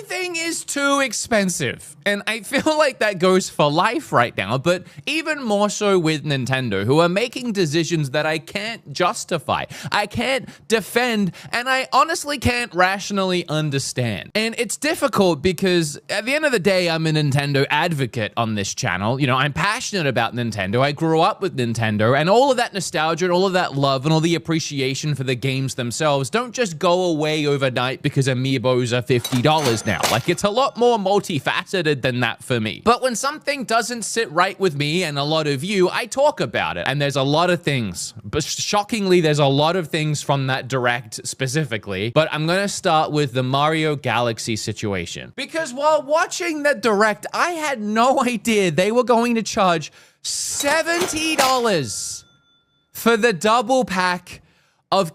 everything is too expensive. And I feel like that goes for life right now, but even more so with Nintendo, who are making decisions that I can't justify, I can't defend, and I honestly can't rationally understand. And it's difficult because at the end of the day, I'm a Nintendo advocate on this channel. You know, I'm passionate about Nintendo. I grew up with Nintendo, and all of that nostalgia and all of that love and all the appreciation for the games themselves don't just go away overnight because amiibos are $50 now. Like, it's a lot more multifaceted than that for me. But when something doesn't sit right with me and a lot of you, I talk about it. And there's a lot of things, but shockingly, there's a lot of things from that direct specifically. But I'm gonna start with the Mario Galaxy situation. Because while watching the direct, I had no idea they were going to charge $70 for the double pack of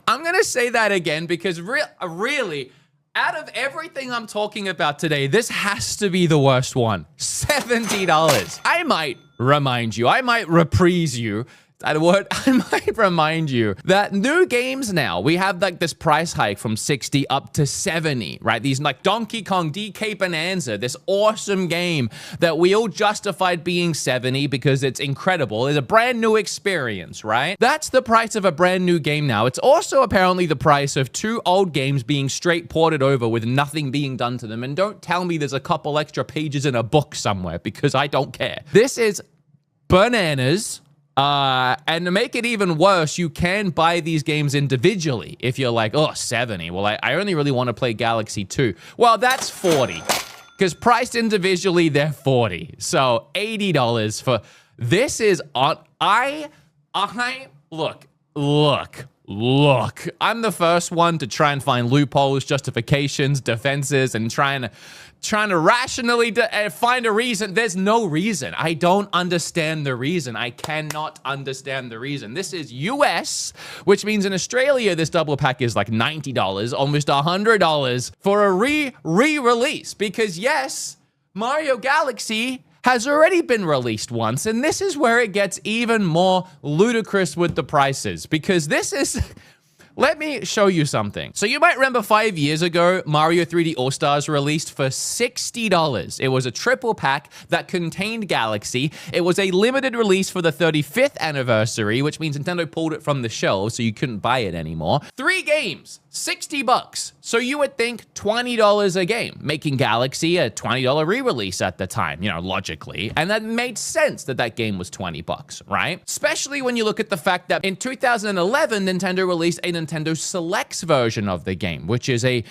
I'm gonna say that again because really, out of everything I'm talking about today, this has to be the worst one. $70. I might remind you, I might reprise you. I might remind you that new games now, we have like this price hike from 60 up to 70, right? These like Donkey Kong DK Bonanza, this awesome game that we all justified being 70 because it's incredible. It's a brand new experience, right? That's the price of a brand new game now. It's also apparently the price of 2 old games being straight ported over with nothing being done to them. And don't tell me there's a couple extra pages in a book somewhere because I don't care. This is bananas. And to make it even worse, you can buy these games individually if you're like, oh, 70. Well, I only really want to play Galaxy 2. Well, that's 40. Because priced individually, they're 40. So $80 for this is on. Look, I'm the first one to try and find loopholes, justifications, defenses, and trying to rationally find a reason. There's no reason. I don't understand the reason. I cannot understand the reason. This is US, which means in Australia, this double pack is like $90, almost $100 for a re-release. Because yes, Mario Galaxy has already been released once, and this is where it gets even more ludicrous with the prices, because this is... Let me show you something. So you might remember 5 years ago, Mario 3D All-Stars released for $60. It was a triple pack that contained Galaxy. It was a limited release for the 35th anniversary, which means Nintendo pulled it from the shelves, so you couldn't buy it anymore. 3 games, $60. So you would think $20 a game, making Galaxy a $20 re-release at the time, you know, logically. And that made sense that that game was $20, right? Especially when you look at the fact that in 2011, Nintendo released a Nintendo Selects version of the game, which is a,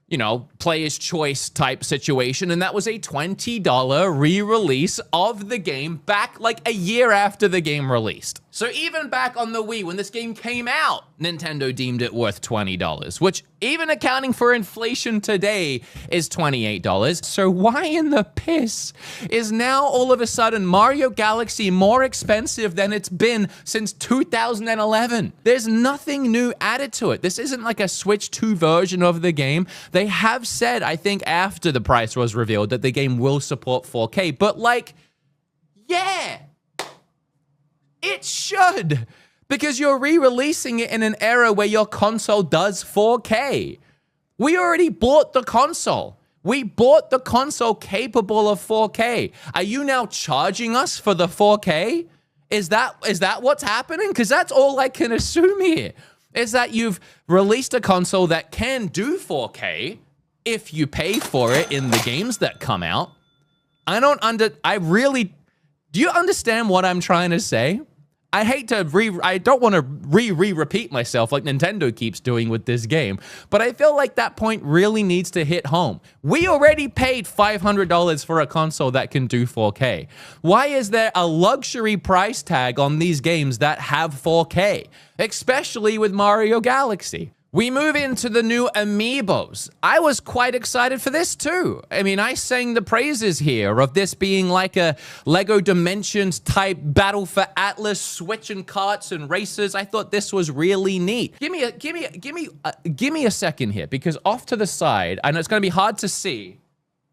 you know, player's choice type situation. And that was a $20 re-release of the game back like a year after the game released. So even back on the Wii, when this game came out, Nintendo deemed it worth $20, which even accounting for inflation today is $28. So why in the piss is now all of a sudden Mario Galaxy more expensive than it's been since 2011? There's nothing new added to it. This isn't like a Switch 2 version of the game. They have said, I think after the price was revealed, that the game will support 4K, but like, yeah. It should, because you're re-releasing it in an era where your console does 4K. We already bought the console. We bought the console capable of 4K. Are you now charging us for the 4K? Is that what's happening? Because that's all I can assume here, is that you've released a console that can do 4K if you pay for it in the games that come out. Do you understand what I'm trying to say? I don't want to repeat myself like Nintendo keeps doing with this game, but I feel like that point really needs to hit home. We already paid $500 for a console that can do 4K. Why is there a luxury price tag on these games that have 4K, especially with Mario Galaxy? We move into the new Amiibos. I was quite excited for this too. I mean, I sang the praises here of this being like a Lego Dimensions type battle for Atlas, switching carts and races. I thought this was really neat. Give me a second here, because off to the side, I know it's gonna be hard to see,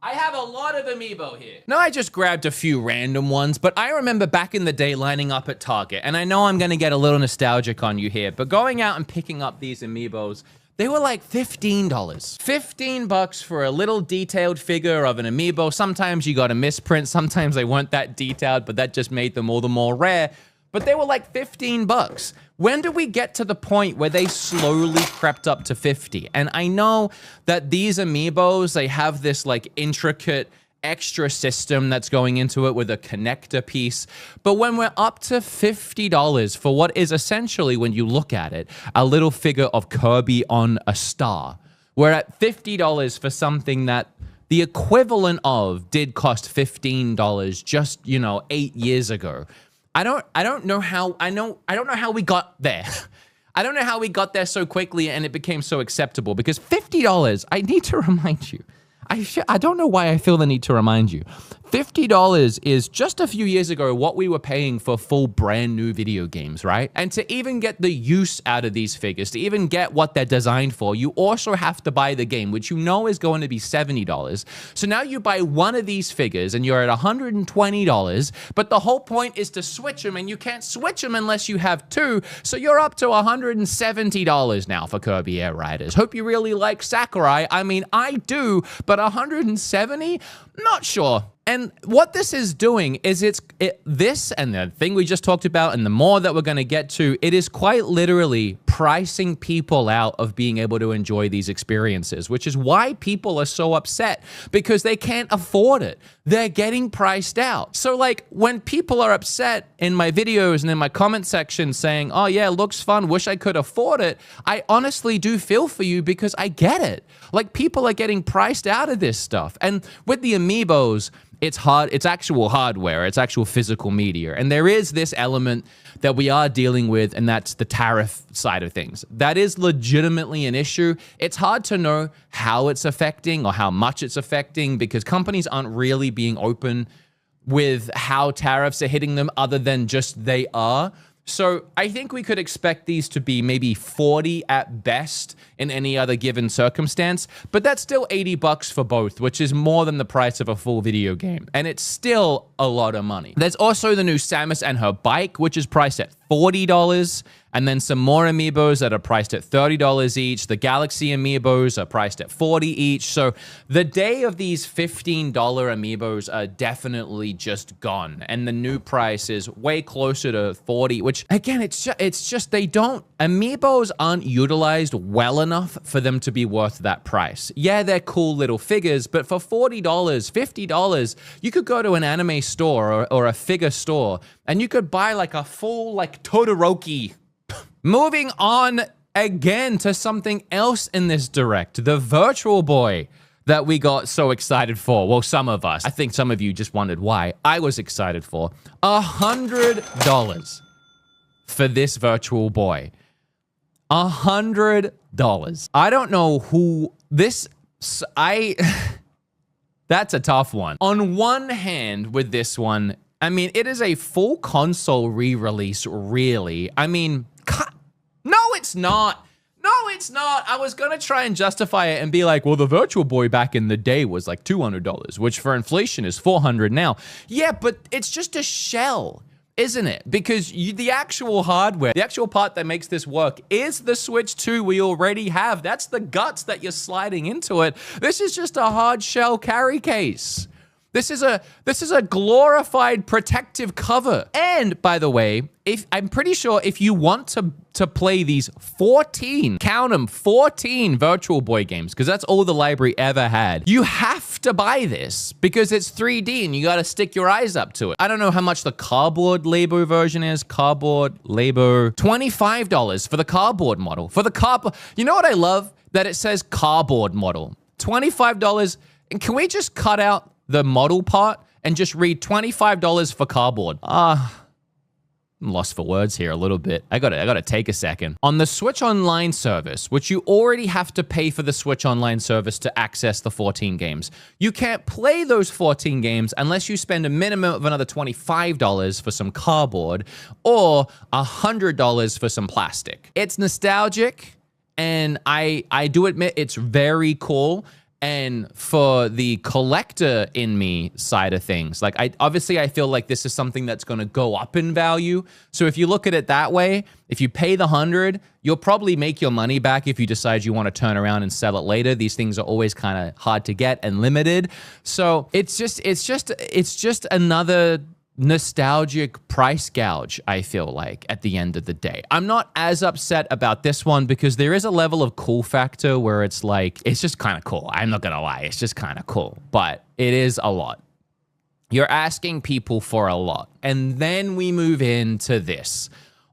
I have a lot of Amiibo here. Now, I just grabbed a few random ones, but I remember back in the day lining up at Target, and I know I'm gonna get a little nostalgic on you here, but going out and picking up these Amiibos, They were like $15. 15 bucks for a little detailed figure of an amiibo. Sometimes you got a misprint. Sometimes they weren't that detailed, but that just made them all the more rare. But they were like 15 bucks. When do we get to the point where they slowly crept up to 50? And I know that these amiibos, they have this like intricate extra system that's going into it with a connector piece. But when we're up to $50 for what is essentially, when you look at it, a little figure of Kirby on a star, we're at $50 for something that the equivalent of did cost $15 just, 8 years ago. I don't know how we got there. I don't know how we got there so quickly and it became so acceptable, because $50, I need to remind you, I don't know why I feel the need to remind you. $50 is just a few years ago what we were paying for full brand new video games, right? And to even get the use out of these figures, to even get what they're designed for, you also have to buy the game, which is going to be $70. So now you buy one of these figures and you're at $120, but the whole point is to switch them, and you can't switch them unless you have two. So you're up to $170 now for Kirby Air Riders. Hope you really like Sakurai. I mean, I do, but $170? Not sure. And what this is doing is this and the thing we just talked about and the more that we're going to get to, it is quite literally pricing people out of being able to enjoy these experiences, which is why people are so upset, because they can't afford it. They're getting priced out. So like when people are upset in my videos and in my comment section saying, oh yeah, looks fun, wish I could afford it, I honestly do feel for you, because I get it. Like, people are getting priced out of this stuff. And with the amiibos, it's hard. It's actual hardware. It's actual physical media. And there is this element that we are dealing with, and that's the tariff side of things. That is legitimately an issue. It's hard to know how it's affecting or how much it's affecting, because companies aren't really being open with how tariffs are hitting them, other than just they are. So I think we could expect these to be maybe 40 at best in any other given circumstance, but that's still 80 bucks for both, which is more than the price of a full video game. And it's still a lot of money. There's also the new Samus and her bike, which is priced at $40. And then some more amiibos that are priced at $30 each. The Galaxy amiibos are priced at $40 each. So the day of these $15 amiibos are definitely just gone. And the new price is way closer to $40, which again, it's just amiibos aren't utilized well enough for them to be worth that price. Yeah, they're cool little figures, but for $40, $50, you could go to an anime store or a figure store and you could buy like a full like Todoroki. Moving on again to something else in this direct, the Virtual Boy that we got so excited for. Well, some of us. I think some of you just wondered why. I was excited for $100 for this Virtual Boy. $100. I don't know who this... That's a tough one. On one hand, with this one, I mean, it is a full console re-release, really. I mean... No, it's not. No, it's not. I was going to try and justify it and be like, well, the Virtual Boy back in the day was like $200, which for inflation is $400 now. Yeah, but it's just a shell, isn't it? Because the actual hardware, the actual part that makes this work is the Switch 2 we already have. That's the guts that you're sliding into it. This is just a hard shell carry case. This is a glorified protective cover. And by the way, I'm pretty sure if you want to play these 14, count them, 14 Virtual Boy games, because that's all the library ever had, you have to buy this because it's 3D and you got to stick your eyes up to it. I don't know how much the cardboard Labo version is. Cardboard Labo, $25 for the cardboard model. For the cardboard, you know what I love? That it says cardboard model. $25. And can we just cut out the model part and just read $25 for cardboard? I'm lost for words here a little bit. I gotta take a second. On the Switch Online service, which you already have to pay for the Switch Online service to access the 14 games, you can't play those 14 games unless you spend a minimum of another $25 for some cardboard or $100 for some plastic. It's nostalgic, and I do admit it's very cool. And for the collector in me side of things, like I feel like this is something that's going to go up in value. So if you look at it that way, if you pay the 100, you'll probably make your money back if you decide you want to turn around and sell it later. These things are always kind of hard to get and limited. So it's just another nostalgic price gouge, I feel like, at the end of the day. I'm not as upset about this one because there is a level of cool factor where it's like, it's just kind of cool. I'm not gonna lie, it's just kind of cool, but it is a lot. You're asking people for a lot. And then we move into this.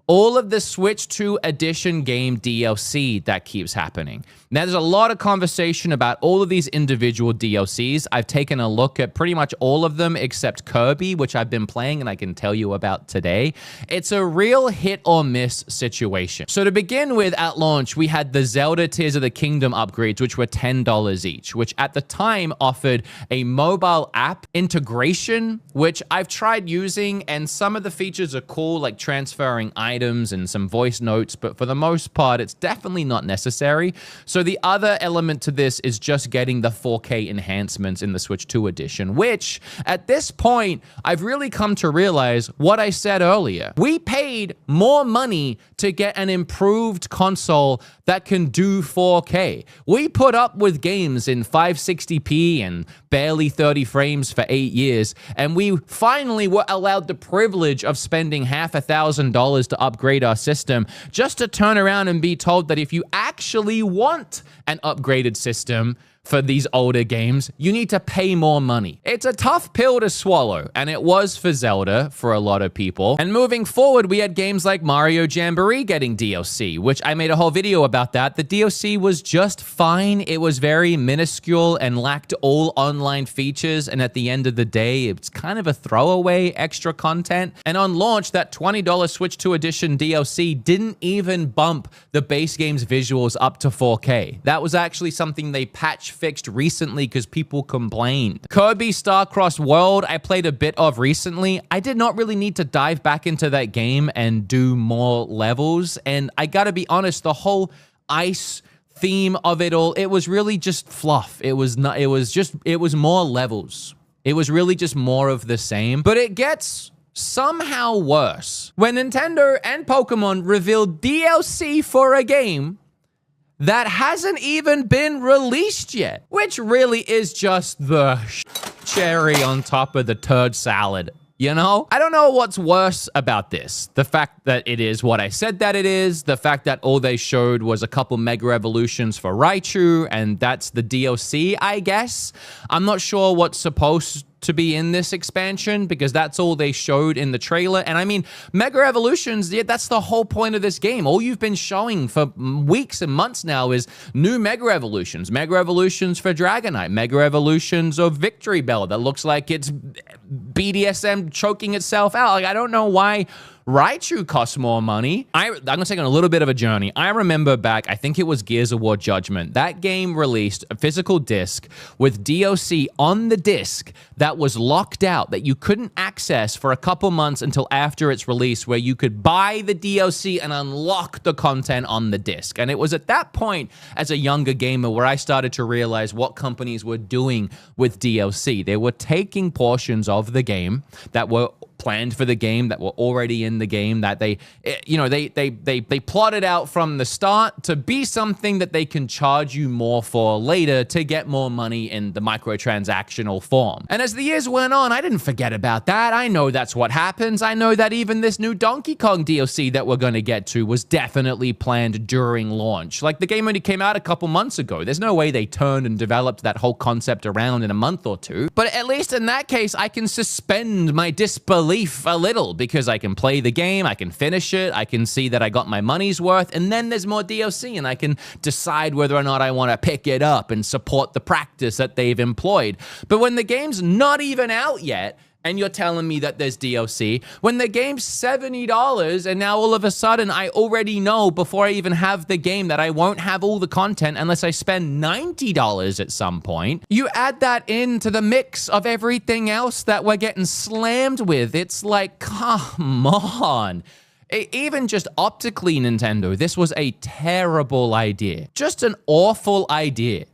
All of the Switch 2 Edition game DLC that keeps happening. Now, there's a lot of conversation about all of these individual DLCs. I've taken a look at pretty much all of them except Kirby, which I've been playing and I can tell you about today. It's a real hit or miss situation. So to begin with, at launch, we had the Zelda Tears of the Kingdom upgrades, which were $10 each, which at the time offered a mobile app integration, which I've tried using, and some of the features are cool, like transferring items and some voice notes, but for the most part, it's definitely not necessary. So the other element to this is just getting the 4K enhancements in the Switch 2 edition, which at this point, I've really come to realize what I said earlier. We paid more money to get an improved console that can do 4K. We put up with games in 560p and barely 30 frames for 8 years, and we finally were allowed the privilege of spending $5,000 to upgrade our system just to turn around and be told that if you actually want an upgraded system for these older games, you need to pay more money. It's a tough pill to swallow, and it was for Zelda for a lot of people. And moving forward, we had games like Mario Jamboree getting DLC, which I made a whole video about that. The DLC was just fine. It was very minuscule and lacked all online features, and at the end of the day, it's kind of a throwaway extra content. And on launch, that $20 Switch 2 Edition DLC didn't even bump the base game's visuals up to 4K. That was actually something they fixed recently because people complained. Kirby Star-Crossed World, I played a bit of recently. I did not really need to dive back into that game and do more levels. And I gotta be honest, the whole ice theme of it all, it was really just fluff. It was more levels. It was really just more of the same. But it gets somehow worse when Nintendo and Pokemon revealed DLC for a game that hasn't even been released yet, which really is just the cherry on top of the turd salad. You know? I don't know what's worse about this. The fact that it is what I said that it is, the fact that all they showed was a couple Mega Evolutions for Raichu, and that's the DLC, I guess. I'm not sure what's supposed to be in this expansion because that's all they showed in the trailer. And I mean, Mega Evolutions, yeah, that's the whole point of this game. All you've been showing for weeks and months now is new Mega Evolutions for Dragonite, Mega Evolutions of Victory Bell that looks like it's BDSM choking itself out. Like, I don't know why Raichu costs more money. I'm gonna take on a little bit of a journey. I remember back, I think it was Gears of War Judgment. That game released a physical disc with DLC on the disc that was locked out, that you couldn't access for a couple months until after its release, where you could buy the DLC and unlock the content on the disc. And it was at that point, as a younger gamer, where I started to realize what companies were doing with DLC. They were taking portions of the game that were planned for the game, that were already in the game, that they plotted out from the start to be something that they can charge you more for later to get more money in the microtransactional form. And as the years went on, I didn't forget about that. I know that's what happens. I know that even this new Donkey Kong DLC that we're going to get to was definitely planned during launch. Like, the game only came out a couple months ago. There's no way they turned and developed that whole concept around in a month or two. But at least in that case, I can suspend my disbelief a little because I can play the game, I can finish it, I can see that I got my money's worth, and then there's more DLC and I can decide whether or not I want to pick it up and support the practice that they've employed. But when the game's not even out yet, and you're telling me that there's DLC, when the game's $70, and now all of a sudden I already know before I even have the game that I won't have all the content unless I spend $90 at some point. You add that into the mix of everything else that we're getting slammed with. It's like, come on. Even just optically, Nintendo, this was a terrible idea. Just an awful idea.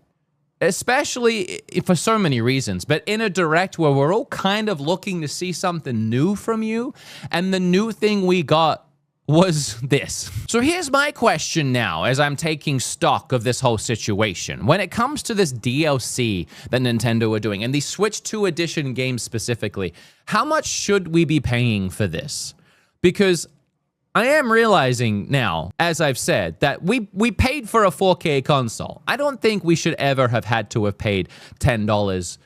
especially for so many reasons, but in a direct where we're all kind of looking to see something new from you, and the new thing we got was this. So here's my question now as I'm taking stock of this whole situation. When it comes to this DLC that Nintendo are doing, and these Switch 2 edition games specifically, how much should we be paying for this? Because I am realizing now, as I've said, that we paid for a 4K console. I don't think we should ever have had to have paid $10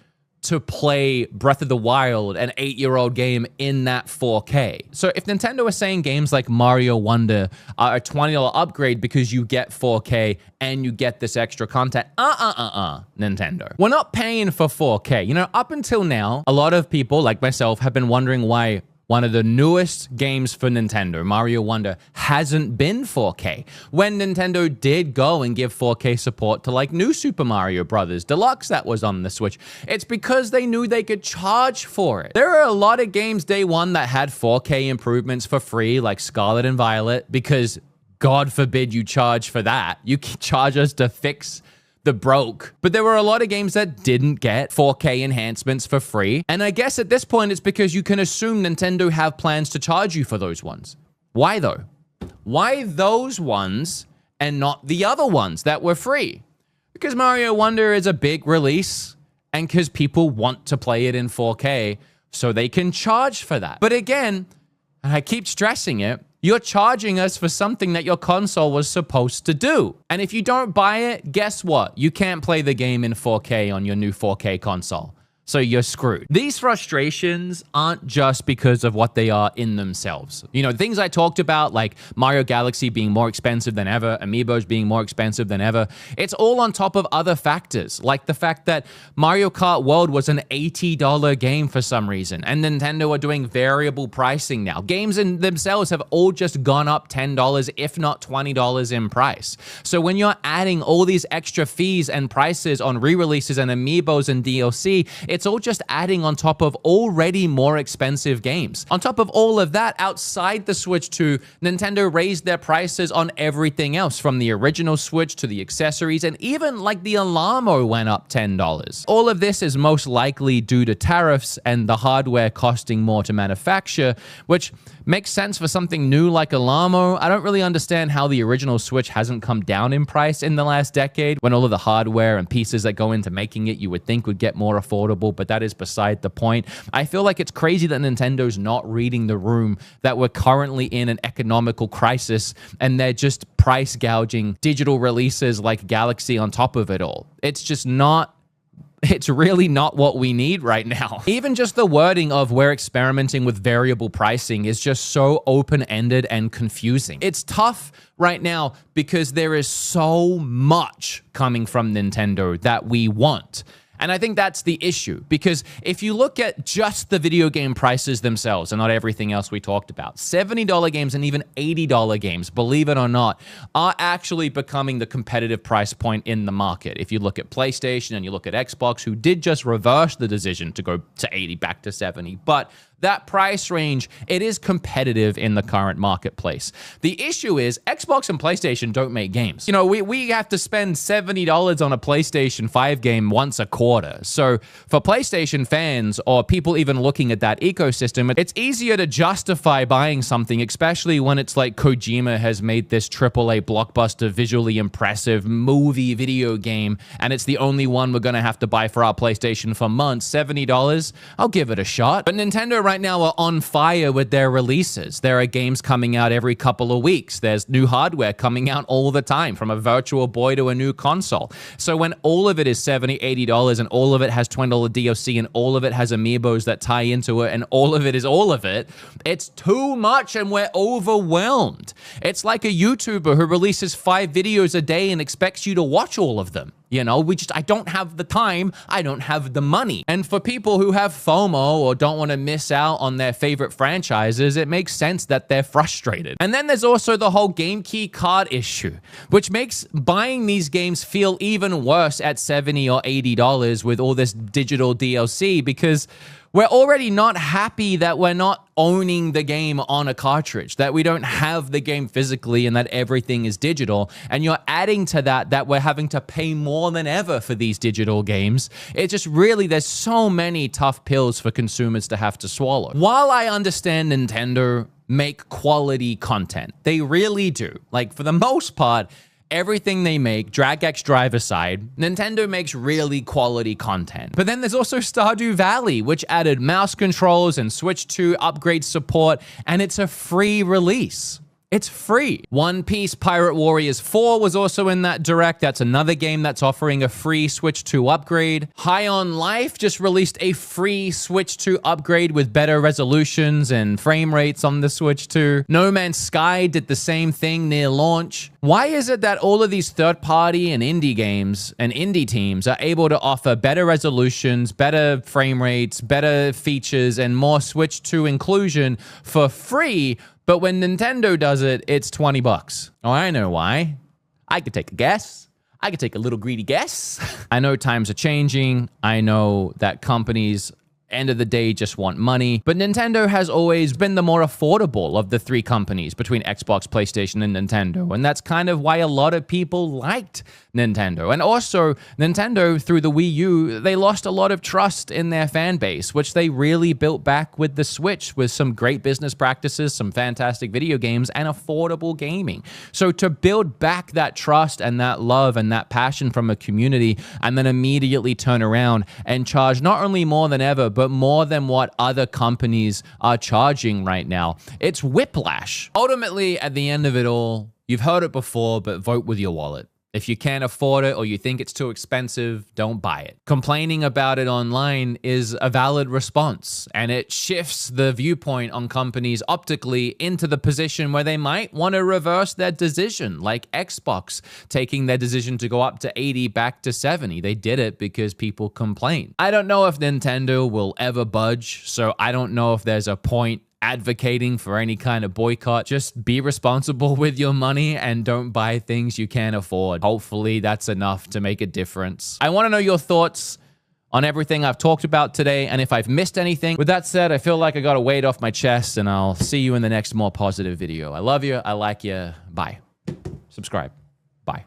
to play Breath of the Wild, an 8-year-old game, in that 4K. So if Nintendo is saying games like Mario Wonder are a $20 upgrade because you get 4K and you get this extra content, Nintendo. We're not paying for 4K. You know, up until now, a lot of people like myself have been wondering why one of the newest games for Nintendo, Mario Wonder, hasn't been 4K. When Nintendo did go and give 4K support to like New Super Mario Bros. Deluxe that was on the Switch, it's because they knew they could charge for it. There are a lot of games day one that had 4K improvements for free, like Scarlet and Violet, because God forbid you charge for that. You can charge us to fix the broke. But there were a lot of games that didn't get 4K enhancements for free. And I guess at this point, it's because you can assume Nintendo have plans to charge you for those ones. Why though? Why those ones and not the other ones that were free? Because Mario Wonder is a big release and because people want to play it in 4K, so they can charge for that. But again, and I keep stressing it, you're charging us for something that your console was supposed to do. And if you don't buy it, guess what? You can't play the game in 4K on your new 4K console. So you're screwed. These frustrations aren't just because of what they are in themselves. You know, things I talked about, like Mario Galaxy being more expensive than ever, Amiibos being more expensive than ever, it's all on top of other factors, like the fact that Mario Kart World was an $80 game for some reason, and Nintendo are doing variable pricing now. Games in themselves have all just gone up $10, if not $20 in price. So when you're adding all these extra fees and prices on re-releases and Amiibos and DLC, it's all just adding on top of already more expensive games. On top of all of that, outside the Switch 2, Nintendo raised their prices on everything else, from the original Switch to the accessories, and even like the Alamo went up $10. All of this is most likely due to tariffs and the hardware costing more to manufacture, which makes sense for something new like Alamo. I don't really understand how the original Switch hasn't come down in price in the last decade, when all of the hardware and pieces that go into making it you would think would get more affordable, but that is beside the point. I feel like it's crazy that Nintendo's not reading the room, that we're currently in an economical crisis and they're just price gouging digital releases like Galaxy on top of it all. It's just not It's really not what we need right now. Even just the wording of we're experimenting with variable pricing is just so open-ended and confusing. It's tough right now because there is so much coming from Nintendo that we want. And I think that's the issue, because if you look at just the video game prices themselves and not everything else we talked about, $70 games and even $80 games, believe it or not, are actually becoming the competitive price point in the market. If you look at PlayStation and you look at Xbox, who did just reverse the decision to go to 80 back to 70, but that price range, it is competitive in the current marketplace. The issue is Xbox and PlayStation don't make games. You know, we have to spend $70 on a PlayStation 5 game once a quarter. So for PlayStation fans or people even looking at that ecosystem, it's easier to justify buying something, especially when it's like Kojima has made this AAA blockbuster, visually impressive movie video game, and it's the only one we're going to have to buy for our PlayStation for months. $70, I'll give it a shot. But Nintendo right now are on fire with their releases. There are games coming out every couple of weeks. There's new hardware coming out all the time, from a Virtual Boy to a new console. So when all of it is $70, $80 and all of it has $20 DLC and all of it has amiibos that tie into it and all of it is all of it, it's too much and we're overwhelmed. It's like a YouTuber who releases 5 videos a day and expects you to watch all of them. You know, I don't have the time, I don't have the money. And for people who have FOMO or don't want to miss out on their favorite franchises, it makes sense that they're frustrated. And then there's also the whole game key card issue, which makes buying these games feel even worse at $70 or $80 with all this digital DLC, because We're already not happy that we're not owning the game on a cartridge, that we don't have the game physically and that everything is digital. And you're adding to that we're having to pay more than ever for these digital games. It just really, there's so many tough pills for consumers to have to swallow. While I understand Nintendo make quality content, they really do. Like, for the most part, everything they make, Drag X Drive aside, Nintendo makes really quality content. But then there's also Stardew Valley, which added mouse controls and Switch 2 upgrade support, and it's a free release. It's free. One Piece Pirate Warriors 4 was also in that direct. That's another game that's offering a free Switch 2 upgrade. High on Life just released a free Switch 2 upgrade with better resolutions and frame rates on the Switch 2. No Man's Sky did the same thing near launch. Why is it that all of these third-party and indie games and indie teams are able to offer better resolutions, better frame rates, better features, and more Switch 2 inclusion for free, but when Nintendo does it, it's 20 bucks? Oh, I know why. I could take a guess. I could take a little greedy guess. I know times are changing. I know that companies, end of the day, just want money. But Nintendo has always been the more affordable of the three companies between Xbox, PlayStation, and Nintendo. And that's kind of why a lot of people liked Nintendo. And also, Nintendo, through the Wii U, they lost a lot of trust in their fan base, which they really built back with the Switch, with some great business practices, some fantastic video games, and affordable gaming. So to build back that trust and that love and that passion from a community, and then immediately turn around and charge not only more than ever, but more than what other companies are charging right now, it's whiplash. Ultimately, at the end of it all, you've heard it before, but vote with your wallet. If you can't afford it or you think it's too expensive, don't buy it. Complaining about it online is a valid response, and it shifts the viewpoint on companies optically into the position where they might want to reverse their decision, like Xbox taking their decision to go up to 80 back to 70. They did it because people complained. I don't know if Nintendo will ever budge, so I don't know if there's a point advocating for any kind of boycott. Just be responsible with your money and don't buy things you can't afford. Hopefully that's enough to make a difference. I want to know your thoughts on everything I've talked about today, and if I've missed anything. With that said, I feel like I got a weight off my chest, and I'll see you in the next more positive video. I love you. I like you. Bye. Subscribe. Bye.